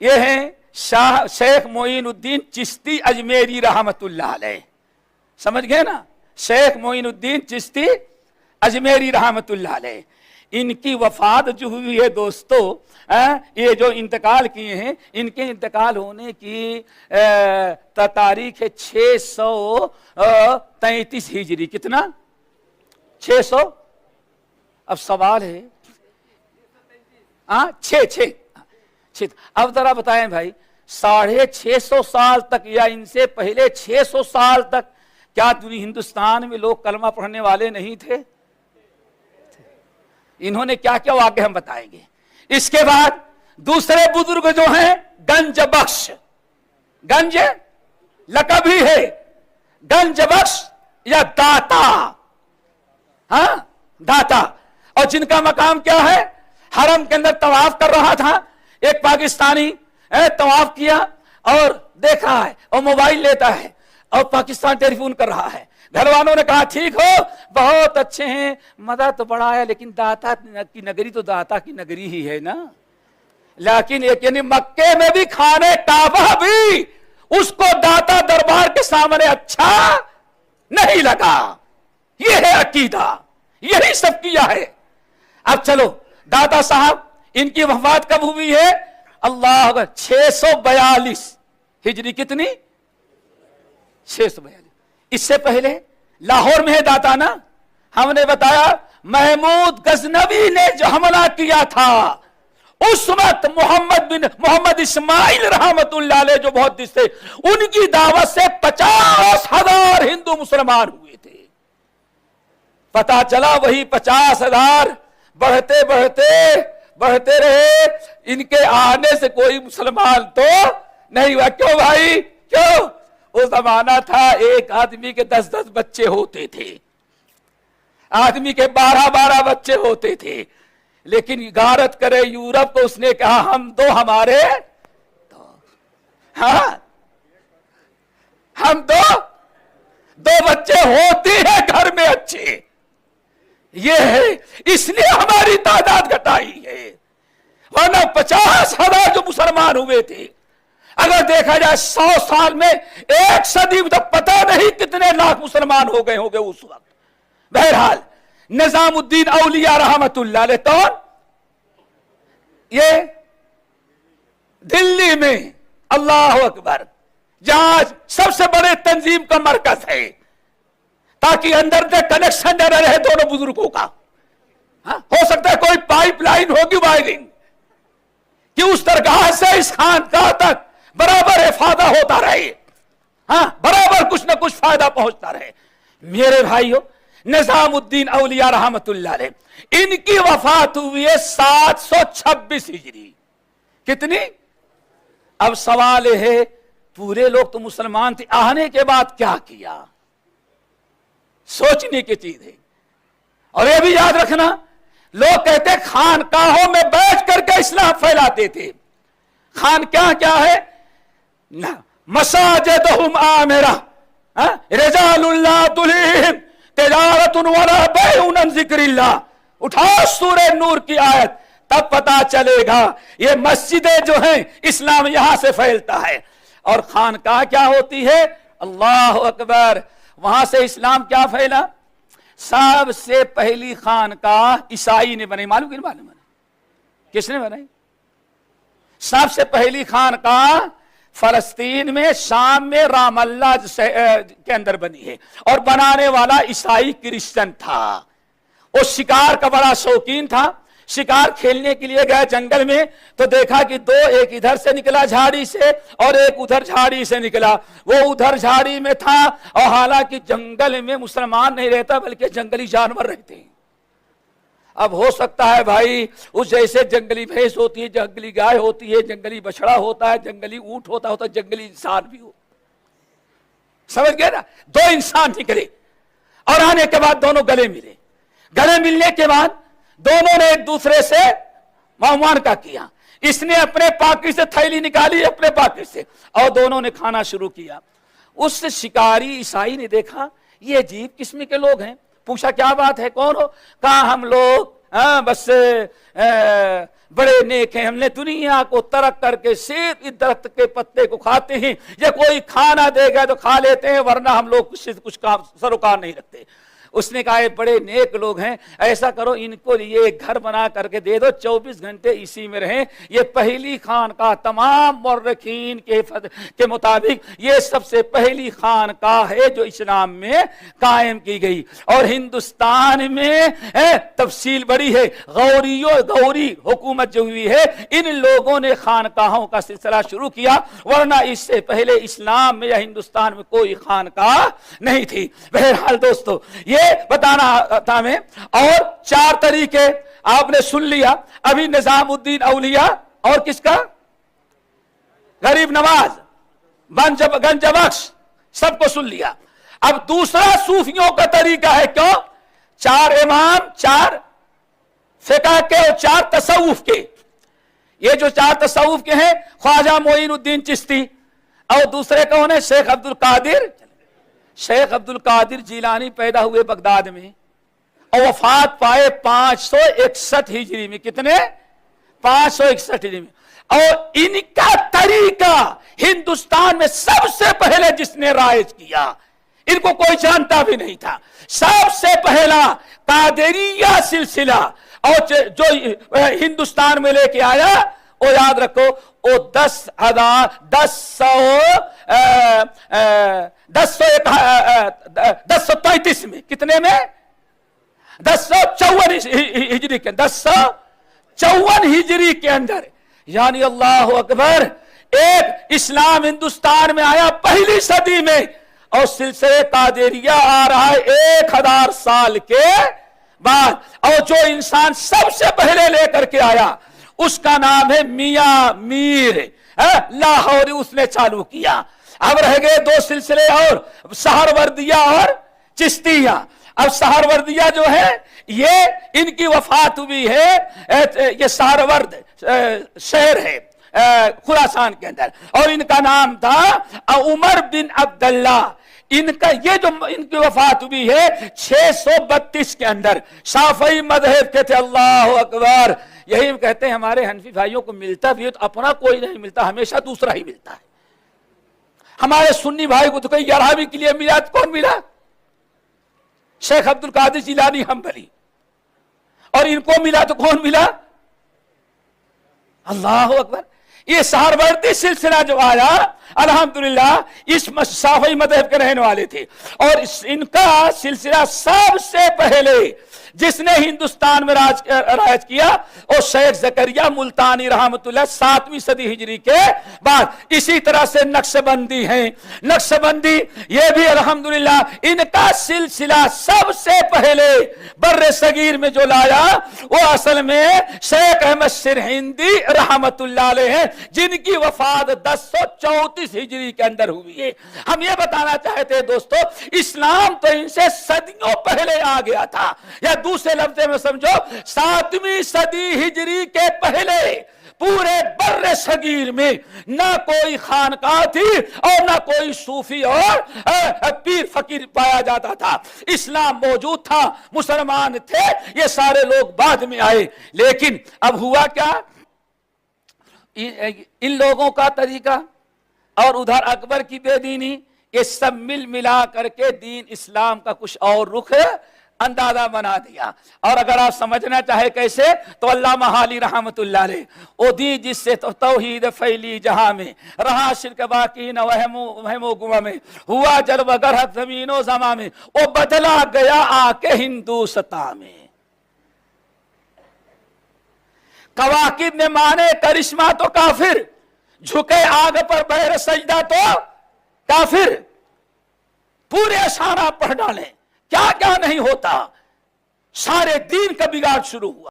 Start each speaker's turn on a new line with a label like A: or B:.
A: یہ ہیں شیخ معین الدین چشتی اجمیری رحمتullah علیہ، سمجھ گئے نا، شیخ معین الدین چشتی اجمیری رحمتullah علیہ۔ ان کی وفات جو ہوئی ہے دوستو، یہ جو انتقال کیے ہیں، ان کے انتقال ہونے کی تاریخ ہے 633 ہجری۔ کتنا؟ 600۔ اب سوال ہے چھ۔ اب ذرا بتائیں بھائی، 650 سال تک یا ان سے پہلے 600 سال تک کیا ہندوستان میں لوگ کلمہ پڑھنے والے نہیں تھے؟ انہوں نے کیا کیا واقعہ ہم بتائیں گے۔ اس کے بعد دوسرے بزرگ جو ہیں گنج بخش، گنج لقب ہی ہے، گنج بخش یا داتا، ہاں داتا، اور جن کا مقام کیا ہے؟ حرم کے اندر طواف کر رہا تھا ایک پاکستانی، طواف کیا اور دیکھا ہے اور موبائل لیتا ہے اور پاکستان ٹیلی فون کر رہا ہے۔ گھر والوں نے کہا ٹھیک ہو، بہت اچھے ہیں، مزہ تو بڑا ہے، لیکن داتا کی نگری تو داتا کی نگری ہی ہے نا۔ لیکن یعنی مکے میں بھی کھانے کعبہ بھی اس کو داتا دربار کے سامنے اچھا نہیں لگا۔ یہ ہے عقیدہ، یہی سب کیا ہے۔ اب چلو داتا صاحب، ان کی وفات کب ہوئی ہے؟ اللہ اکبر، 642 ہجری۔ کتنی؟ 642۔ اس سے پہلے لاہور میں ہے داتا نا، ہم نے بتایا محمود غزنوی نے جو حملہ کیا تھا اس وقت محمد اسماعیل رحمتullah علیہ جو بہت دس تھے، ان کی دعوت سے 50,000 ہندو مسلمان ہوئے تھے۔ پتا چلا وہی 50,000 بڑھتے بڑھتے رہے، ان کے آنے سے کوئی مسلمان تو نہیں ہوا۔ کیوں بھائی؟ کیوں؟ وہ زمانہ تھا ایک آدمی کے 10 بچے ہوتے تھے، آدمی کے 12 بچے ہوتے تھے، لیکن غارت کرے یورپ کو، اس نے کہا ہم دو، ہمارے دو، ہاں ہم دو بچے ہوتے ہیں گھر میں اچھے، یہ ہے، اس لیے ہماری تعداد گھٹائی ہے، ورنہ 50,000 جو مسلمان ہوئے تھے، اگر دیکھا جائے 100 سال میں 1 صدی میں تو پتہ نہیں کتنے لاکھ مسلمان ہو گئے ہوں گے اس وقت۔ بہرحال نظام الدین اولیاء رحمتullah علیہ تو یہ دلی میں، اللہ اکبر، جہاں سب سے بڑے تنظیم کا مرکز ہے، تاکہ اندر سے کنیکشن نہ رہے دونوں بزرگوں کا۔ ہو سکتا ہے کوئی پائپ لائن ہوگی وائرنگ کہ اس درگاہ سے اس خانقاہ تک برابر افادہ ہوتا رہے، ہاں برابر کچھ نہ کچھ فائدہ پہنچتا رہے۔ میرے بھائیو، نظام الدین اولیاء رحمتullah علیہ، ان کی وفات ہوئی ہے 726 ہجری۔ کتنی؟ اب سوال ہے، پورے لوگ تو مسلمان تھے، آنے کے بعد کیا کیا؟ سوچنے کی چیز ہے۔ اور یہ بھی یاد رکھنا، لوگ کہتے خانقاہوں میں بیٹھ کر کے اسلام پھیلاتے تھے۔ خانقاہ کیا ہے؟ مساجدہم عامرہ، رجال لا تلہم تجارت ولا بیع عن ذکر اللہ۔ اٹھاؤ سورہ نور کی آیت، تب پتا چلے گا یہ مسجدیں جو ہیں اسلام یہاں سے پھیلتا ہے۔ اور خانقاہ کیا ہوتی ہے؟ اللہ اکبر، وہاں سے اسلام کیا پھیلا؟ سب سے پہلی خانقاہ عیسائی نے بنائی، معلوم کن معلوم ہے کس نے بنائی؟ سب سے پہلی خانقاہ فلسطین میں، شام میں، رام اللہ کے اندر بنی ہے، اور بنانے والا عیسائی کرسچن تھا۔ وہ شکار کا بڑا شوقین تھا، شکار کھیلنے کے لیے گئے جنگل میں تو دیکھا کہ دو، ایک ادھر سے نکلا جھاڑی سے اور ایک ادھر جھاڑی سے نکلا، وہ ادھر جھاڑی میں تھا، اور حالانکہ جنگل میں مسلمان نہیں رہتا بلکہ جنگلی جانور رہتے ہیں۔ اب ہو سکتا ہے بھائی اس جیسے جنگلی بھینس ہوتی ہے، جنگلی گائے ہوتی ہے، جنگلی بچڑا ہوتا ہے، جنگلی اونٹ ہوتا ہے، جنگلی انسان بھی ہو، سمجھ گئے نا؟ دو انسان نکلے اور آنے کے بعد دونوں گلے ملے، گلے ملنے کے بعد دونوں نے ایک دوسرے سے معاملہ کیا۔ اس نے اپنے پاکی سے تھیلی نکالی، اپنے پاکی سے، اور دونوں نے کھانا شروع کیا۔ اس شکاری عیسائی نے دیکھا یہ عجیب قسم کے لوگ ہیں، پوچھا کیا بات ہے، کون ہو؟ کہا ہم لوگ ہاں بس بڑے نیک ہیں، ہم نے دنیا کو ترک کر کے صرف اس درخت کے پتے کو کھاتے ہیں، یہ کوئی کھانا دے گا تو کھا لیتے ہیں، ورنہ ہم لوگ کچھ کام سروکار نہیں رکھتے۔ اس نے کہا یہ بڑے نیک لوگ ہیں، ایسا کرو ان کو یہ گھر بنا کر کے دے دو، 24 گھنٹے اسی میں رہیں۔ یہ پہلی خانقاہ تمام مورخین کے مطابق یہ سب سے پہلی خانقاہ ہے جو اسلام میں قائم کی گئی۔ اور ہندوستان میں تفصیل بڑی ہے، غوری حکومت جو ہوئی ہے ان لوگوں نے خانقاہوں کا سلسلہ شروع کیا، ورنہ اس سے پہلے اسلام میں یا ہندوستان میں کوئی خانقاہ نہیں تھی۔ بہرحال دوستو یہ بتانا تھا میں، اور 4 طریقے آپ نے سن لیا۔ ابھی نظام الدین اولیاء اور کس کا؟ غریب نواز، گنج بخش، سب کو سن لیا۔ اب دوسرا صوفیوں کا طریقہ ہے، کیوں؟ 4 امام، 4 فقہ کے اور 4 تصوف کے۔ یہ جو 4 تصوف کے ہیں، خواجہ معین الدین چشتی، اور دوسرے کون ہیں؟ شیخ عبد القادر۔ شیخ عبد القادر جیلانی پیدا ہوئے بغداد میں اور وفات پائے 561 ہجری میں۔ کتنے؟ 561 ہجری میں۔ اور ان کا طریقہ ہندوستان میں سب سے پہلے جس نے رائج کیا، ان کو کوئی جانتا بھی نہیں تھا، سب سے پہلا قادریہ سلسلہ، اور جو ہندوستان میں لے کے آیا وہ یاد رکھو، وہ 1033 میں، کتنے میں؟ 1054 ہجری کے 1054 ہجری کے اندر، یعنی اللہ اکبر، ایک اسلام ہندوستان میں آیا پہلی صدی میں، اور سلسلے قادریہ آ رہا ہے 1000 سال کے بعد۔ اور جو انسان سب سے پہلے لے کر کے آیا اس کا نام ہے میاں میر لاہور، اس نے چالو کیا۔ اب رہ گئے 2 سلسلے اور، سہروردیہ اور چشتیہ۔ اب سہروردیہ جو ہے یہ ان کی وفات ہوئی ہے، یہ سہرورد شہر ہے خراسان کے اندر، اور ان کا نام تھا عمر بن عبداللہ۔ ان کی وفات ہوئی ہے 632 کے اندر۔ شافعی مذہب کے تھے، اللہ اکبر۔ یہی کہتے ہیں ہمارے حنفی بھائیوں کو ملتا بھی ہے تو اپنا کوئی نہیں ملتا، ہمیشہ دوسرا ہی ملتا ہے۔ ہمارے سنی بھائی کو تو کوئی 11ویں کے لیے ملا، کون ملا؟ شیخ عبد القادر جیلانی حنبلی۔ اور ان کو ملا تو کون ملا؟ اللہ اکبر۔ یہ سہروردی سلسلہ جو آیا الحمدللہ اس شافعی مذہب کے رہنے والے تھے، اور ان کا سلسلہ سب سے پہلے جس نے ہندوستان میں راج کیا اور شیخ زکریا ملتانی رحمت اللہ 7ویں صدی ہجری کے بعد۔ اسی طرح سے نقشبندی ہیں، نقشبندی یہ بھی الحمدللہ ان کا سلسلہ سب سے پہلے بر صغیر میں جو لایا وہ اصل میں شیخ احمد سرہندی رحمت اللہ علیہ ہیں، جن کی وفات 1034 ہجری کے اندر ہوئی ہے۔ ہم یہ بتانا چاہتے ہیں دوستو، اسلام تو ان سے صدیوں پہلے آ گیا تھا، یا دوسرے لفظ میں سمجھو 7ویں صدی ہجری کے پہلے پورے بر صغیر میں نہ کوئی خانقاہ تھی اور نہ کوئی صوفی اور پیر فقیر پایا جاتا تھا۔ اسلام موجود تھا، مسلمان تھے، یہ سارے لوگ بعد میں آئے۔ لیکن اب ہوا کیا؟ ان لوگوں کا طریقہ اور ادھر اکبر کی بے دینی، یہ سب ملا کر کے دین اسلام کا کچھ اور رخ اندازہ بنا دیا۔ اور اگر آپ سمجھنا چاہے کیسے تو علامہ حالی رحمت اللہ علیہ، او دی جس سے توحید پھیلی جہاں میں، رہا شرک باقی نہ وہم و گمہ میں، ہوا جلوہ گرہ زمین و زماں میں، او بدلا گیا آ کے ہندوستان میں۔ کواکب نے مانے کرشمہ تو کافر، جھکے آگ پر بہر سجدہ تو کافر۔ پورے اشعار آپ پڑھ ڈالیں، کیا کیا نہیں ہوتا، سارے دین کا بگاڑ شروع ہوا۔